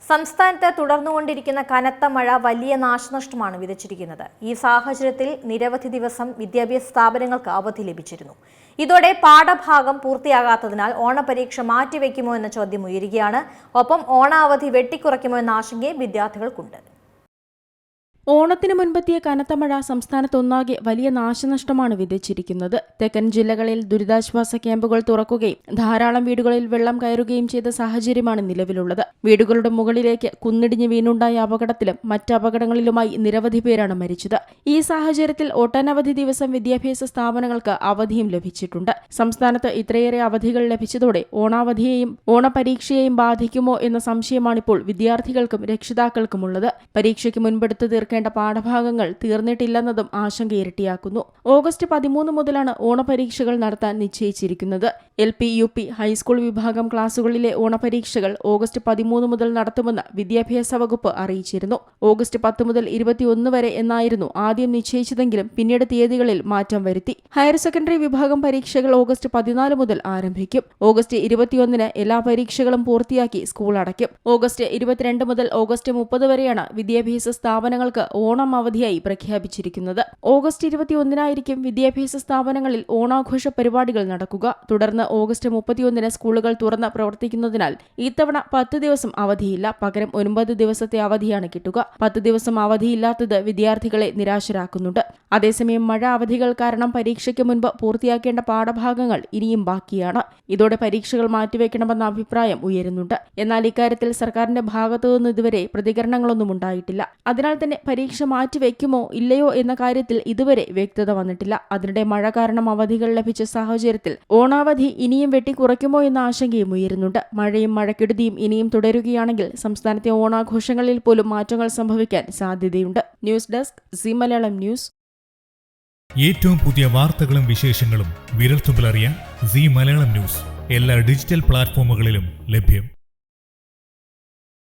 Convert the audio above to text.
സംസ്ഥാനത്ത് തുടർന്നുകൊണ്ടിരിക്കുന്ന കനത്ത മഴ വലിയ നാശനഷ്ടമാണ് വിതച്ചിരിക്കുന്നത്. ഈ സാഹചര്യത്തിൽ നിരവധി ദിവസം വിദ്യാഭ്യാസ സ്ഥാപനങ്ങൾക്ക് അവധി ലഭിച്ചിരുന്നു. ഇതോടെ പാഠഭാഗം പൂർത്തിയാകാത്തതിനാൽ ഓണപരീക്ഷ മാറ്റിവെക്കുമോ എന്ന ചോദ്യം ഉയരുകയാണ്. ഒപ്പം ഓണാവധി വെട്ടിക്കുറയ്ക്കുമോ എന്ന ആശങ്കയും വിദ്യാർത്ഥികൾക്കുണ്ട്. ഓണത്തിന് മുൻപെത്തിയ കനത്ത മഴ സംസ്ഥാനത്തൊന്നാകെ വലിയ നാശനഷ്ടമാണ് വിതച്ചിരിക്കുന്നത്. തെക്കൻ ജില്ലകളിൽ ദുരിതാശ്വാസ ക്യാമ്പുകൾ തുറക്കുകയും ധാരാളം വീടുകളിൽ വെള്ളം കയറുകയും ചെയ്ത സാഹചര്യമാണ് നിലവിലുള്ളത്. വീടുകളുടെ മുകളിലേക്ക് കുന്നിടിഞ്ഞ് വീണുണ്ടായ അപകടത്തിലും മറ്റ് അപകടങ്ങളിലുമായി നിരവധി പേരാണ് മരിച്ചത്. ഈ സാഹചര്യത്തിൽ ഒട്ടനവധി ദിവസം വിദ്യാഭ്യാസ സ്ഥാപനങ്ങൾക്ക് അവധിയും ലഭിച്ചിട്ടുണ്ട്. സംസ്ഥാനത്ത് ഇത്രയേറെ അവധികൾ ലഭിച്ചതോടെ ഓണാവധിയെയും ഓണപരീക്ഷയെയും ബാധിക്കുമോ എന്ന സംശയമാണിപ്പോൾ വിദ്യാർത്ഥികൾക്കും രക്ഷിതാക്കൾക്കുമുള്ളത്. പരീക്ഷയ്ക്ക് മുൻപെടുത്ത് തീർക്കേണ്ട പാഠഭാഗങ്ങൾ തീർന്നിട്ടില്ലെന്നതും ആശങ്ക ഇരട്ടിയാക്കുന്നു. ഓഗസ്റ്റ് 13 മുതലാണ് ഓണപരീക്ഷകൾ നടത്താൻ നിശ്ചയിച്ചിരിക്കുന്നത്. LP, UP, ഹൈസ്കൂൾ വിഭാഗം ക്ലാസുകളിലെ ഓണപരീക്ഷകൾ ഓഗസ്റ്റ് 13 മുതൽ നടത്തുമെന്ന് വിദ്യാഭ്യാസ വകുപ്പ് അറിയിച്ചിരുന്നു. ഓഗസ്റ്റ് 10 മുതൽ 21 വരെ എന്നായിരുന്നു ആദ്യം നിശ്ചയിച്ചതെങ്കിലും പിന്നീട് തീയതികളിൽ മാറ്റം വരുത്തി. ഹയർ സെക്കൻഡറി വിഭാഗം പരീക്ഷകൾ ഓഗസ്റ്റ് 14 മുതൽ ആരംഭിക്കും. ഓഗസ്റ്റ് 21 എല്ലാ പരീക്ഷകളും പൂർത്തിയാക്കി സ്കൂൾ അടയ്ക്കും. ഓഗസ്റ്റ് 22 മുതൽ ഓഗസ്റ്റ് 30 വരെയാണ് വിദ്യാഭ്യാസ സ്ഥാപനങ്ങൾക്ക് ഓണം അവധിയായി പ്രഖ്യാപിച്ചിരിക്കുന്നത്. ഓഗസ്റ്റ് 21 വിദ്യാഭ്യാസ സ്ഥാപനങ്ങളിൽ ഓണാഘോഷ പരിപാടികൾ നടക്കുക. തുടർന്ന് ഓഗസ്റ്റ് 31 സ്കൂളുകൾ തുറന്ന് പ്രവർത്തിക്കുന്നതിനാൽ ഇത്തവണ 10 ദിവസം അവധിയില്ല. പകരം 9 ദിവസത്തെ അവധിയാണ് കിട്ടുക. 10 ദിവസം അവധിയില്ലാത്തത് വിദ്യാർത്ഥികളെ നിരാശരാക്കുന്നുണ്ട്. അതേസമയം മഴ അവധികൾ കാരണം പരീക്ഷയ്ക്ക് മുൻപ് പൂർത്തിയാക്കേണ്ട പാഠഭാഗങ്ങൾ ഇനിയും ബാക്കിയാണ്. ഇതോടെ പരീക്ഷകൾ മാറ്റിവെക്കണമെന്ന അഭിപ്രായം ഉയരുന്നുണ്ട്. എന്നാൽ ഇക്കാര്യത്തിൽ സർക്കാരിന്റെ ഭാഗത്തുനിന്ന് ഇതുവരെ പ്രതികരണങ്ങളൊന്നും ഉണ്ടായിട്ടില്ല. അതിനാൽ തന്നെ പരീക്ഷ മാറ്റിവെക്കുമോ ഇല്ലയോ എന്ന കാര്യത്തിൽ ഇതുവരെ വ്യക്തത വന്നിട്ടില്ല. അതിനിടെ മഴ കാരണം അവധികൾ ലഭിച്ച സാഹചര്യത്തിൽ ഓണാവധി ഇനിയും വെട്ടിക്കുറയ്ക്കുമോ എന്ന ആശങ്കയും ഉയരുന്നുണ്ട്. മഴയും മഴക്കെടുതിയും ഇനിയും തുടരുകയാണെങ്കിൽ സംസ്ഥാനത്തെ ഓണാഘോഷങ്ങളിൽ പോലും മാറ്റങ്ങൾ സംഭവിക്കാൻ സാധ്യതയുണ്ട്. News desk C Malayalam news. ഏറ്റവും പുതിയ വാർത്തകളും വിശേഷങ്ങളും വിരൽത്തുമ്പിലറിയാൻ സി മലയാളം ന്യൂസ് എല്ലാ ഡിജിറ്റൽ പ്ലാറ്റ്ഫോമുകളിലും ലഭ്യം.